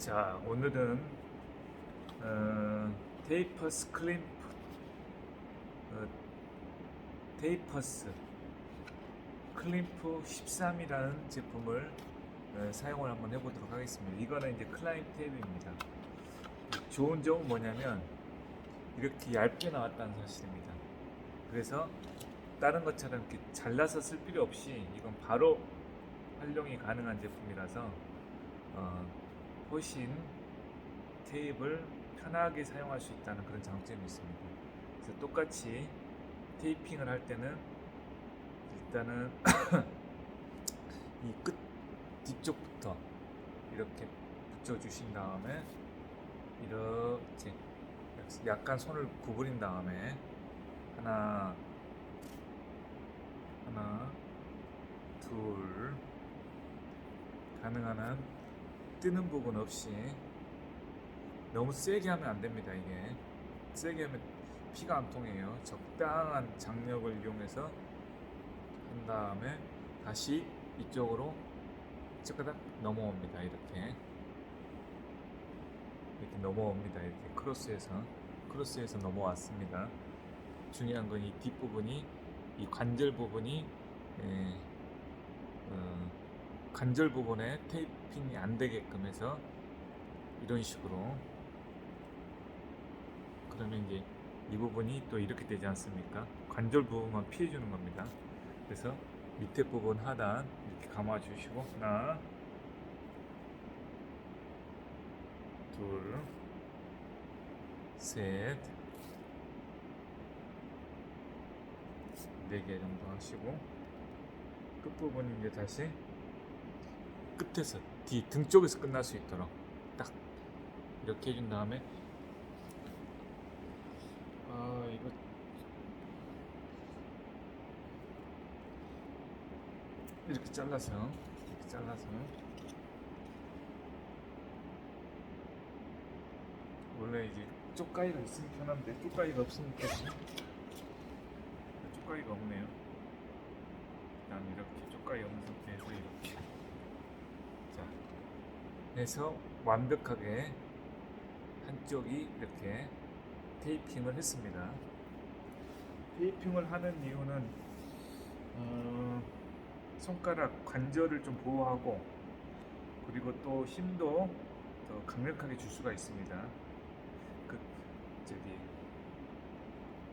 자, 오늘은 테이퍼스 클림프 어, 테이퍼스 클림프 13이라는 제품을 사용을 한번 해보도록 하겠습니다. 이거는 이제 클라임 테이프입니다. 좋은 점은 뭐냐면 이렇게 얇게 나왔다는 사실입니다. 그래서 다른 것처럼 이렇게 잘라서 쓸 필요 없이 이건 바로 활용이 가능한 제품이라서 훨씬 테이프를 편하게 사용할 수 있다는 그런 장점이 있습니다. 그래서 똑같이 테이핑을 할 때는 일단은 이 끝 뒤쪽부터 이렇게 붙여주신 다음에 이렇게 약간 손을 구부린 다음에 하나 둘 가능한 한 뜨는 부분 없이 너무 세게 하면 안 됩니다. 이게 세게 하면 피가 안 통해요. 적당한 장력을 이용해서 한 다음에 다시 이쪽으로 찌그닥 넘어옵니다. 이렇게 넘어옵니다. 이렇게 크로스해서 넘어왔습니다. 중요한 건 이 뒷부분이 이 관절 부분이 관절 부분에 테이핑이 안 되게끔 해서 이런 식으로, 그러면 이제 이 부분이 또 이렇게 되지 않습니까? 관절 부분만 피해 주는 겁니다. 그래서 밑에 부분 하단 이렇게 감아 주시고 하나 둘 셋 네 개 정도 하시고, 끝부분 이제 다시 끝에서 등 쪽에서 끝날 수 있도록 딱 이렇게 해준 다음에 이거 이렇게 잘라서 원래 이제 쪽가위가 있으면 편한데 쪽가위가 없으니까 쪽가위가 없네요. 일단 이렇게 쪽가위 없는 상태에서 이렇게 자 해서 완벽하게 한쪽이 이렇게 테이핑을 했습니다. 테이핑을 하는 이유는 손가락 관절을 좀 보호하고, 그리고 또 힘도 더 강력하게 줄 수가 있습니다. 그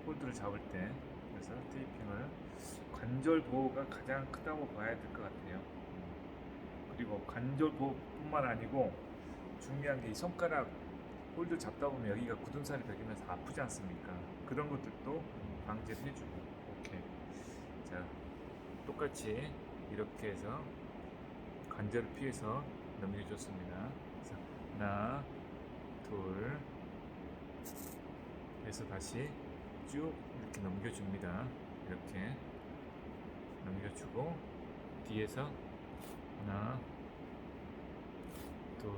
홀드를 잡을 때. 그래서 테이핑을 관절 보호가 가장 크다고 봐야 될 것 같아요. 그리고 관절 보호뿐만 아니고 중요한 게 이 손가락 홀드 잡다 보면 여기가 굳은 살이 배기면서 아프지 않습니까? 그런 것들도 방지를 해주고. 오케이. 자, 똑같이 이렇게 해서 관절을 피해서 넘겨줬습니다. 그래서 하나, 둘 해서 다시 쭉 이렇게 넘겨줍니다. 이렇게 넘겨주고 뒤에서 하나, 둘,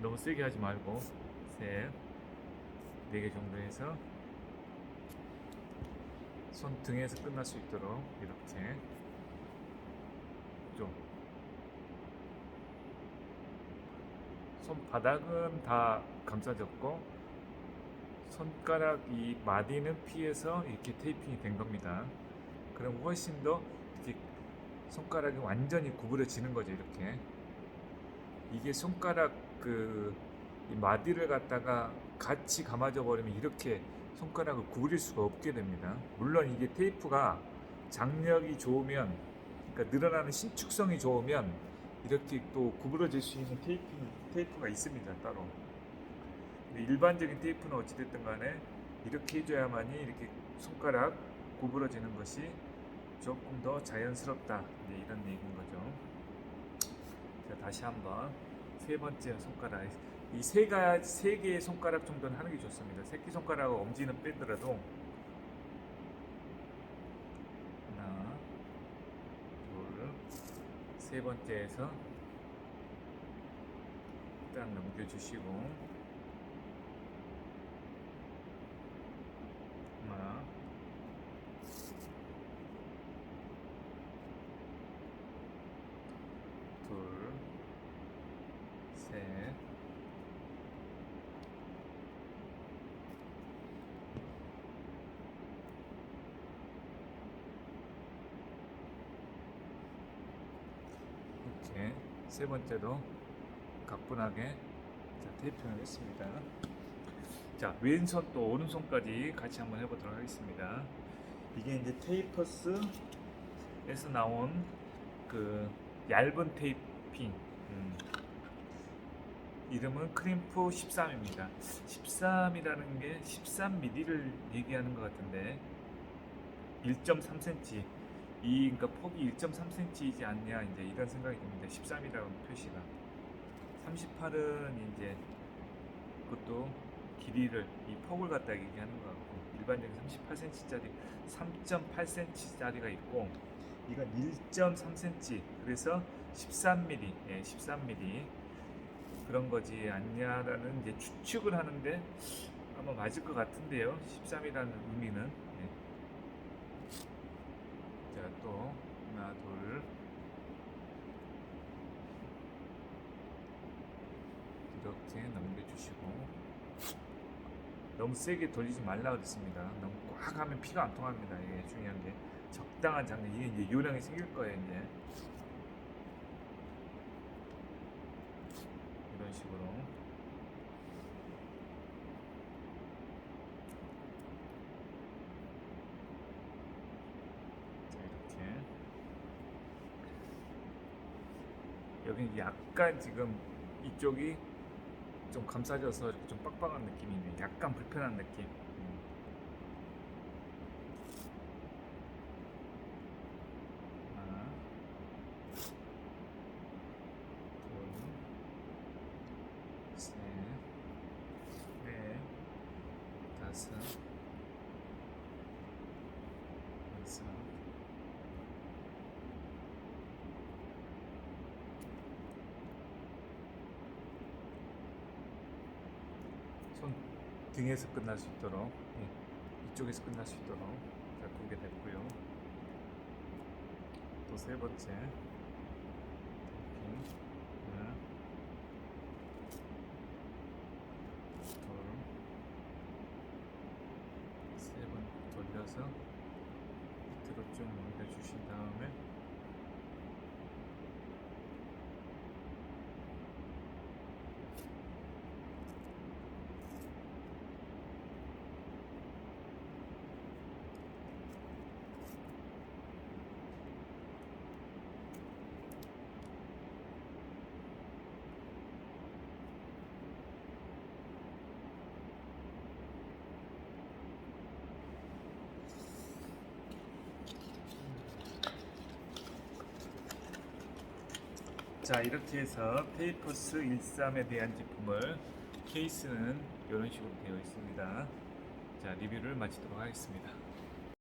너무 세게 하지 말고 셋, 네 개 정도 해서 손 등에서 끝날 수 있도록 이렇게 좀 손바닥은 다 감싸졌고 손가락 이 마디는 피해서 이렇게 테이핑이 된 겁니다. 그럼 훨씬 더 이렇게 손가락이 완전히 구부러지는 거죠. 이렇게 이게 손가락 이 마디를 갖다가 같이 감아져 버리면 이렇게 손가락을 구부릴 수가 없게 됩니다. 물론 이게 테이프가 장력이 좋으면, 그러니까 늘어나는 신축성이 좋으면 이렇게 또 구부러질 수 있는 테이프가 있습니다. 따로. 근데 일반적인 테이프는 어찌됐든 간에 이렇게 해줘야만이 이렇게 손가락 구부러지는 것이 조금 더 자연스럽다, 이런 얘기인 거죠. 자, 다시 한번 세 번째 손가락, 이 세 개의 손가락 정도는 하는 게 좋습니다. 새끼 손가락과 엄지는 빼더라도 하나, 둘, 세 번째에서 딱 넘겨주시고 하나, 둘, 셋, 세 번째도 가뿐하게 자, 테이핑을 했습니다. 자, 왼손 또 오른손까지 같이 한번 해보도록 하겠습니다. 이게 이제 테이퍼스에서 나온 그 얇은 테이핑, 이름은 크림프 13입니다. 13이라는 게 13mm를 얘기하는 것 같은데 1.3cm, 그러니까 폭이 1.3cm이지 않냐, 이제 이런 생각이 듭니다. 13이라는 표시가. 38은 이제 그것도 길이를, 이 폭을 갖다 얘기하는 것 같고, 일반적인 38cm짜리, 3.8cm짜리가 있고, 이건 1.3cm, 그래서 13mm, 13mm 그런 거지 않냐라는 이제 추측을 하는데 아마 맞을 것 같은데요. 13이라는 의미는. 자, 또 하나, 둘, 이렇게 넘겨주시고, 너무 세게 돌리지 말라 그랬습니다. 너무 꽉 하면 피가 안 통합니다. 이게 중요한 게 적당한 장면, 이게 이제 요령이 생길 거예요. 이제 이런 식으로. 자, 이렇게. 여기 약간 지금 이쪽이 좀 감싸져서 이렇게 좀 빡빡한 느낌이네. 약간 불편한 느낌. 하나, 둘, 셋, 넷, 다섯, 여섯, 손 등에서 끝날 수 있도록, 이쪽에서 끝날 수 있도록. 자, 2개 됐고요. 또 세 번째. 이렇게 하나, 둘, 세 번 돌려서 밑으로 쭉 넘겨주신 다음에 자, 이렇게 해서 테이퍼스 13에 대한 제품을, 케이스는 이런 식으로 되어 있습니다. 자, 리뷰를 마치도록 하겠습니다.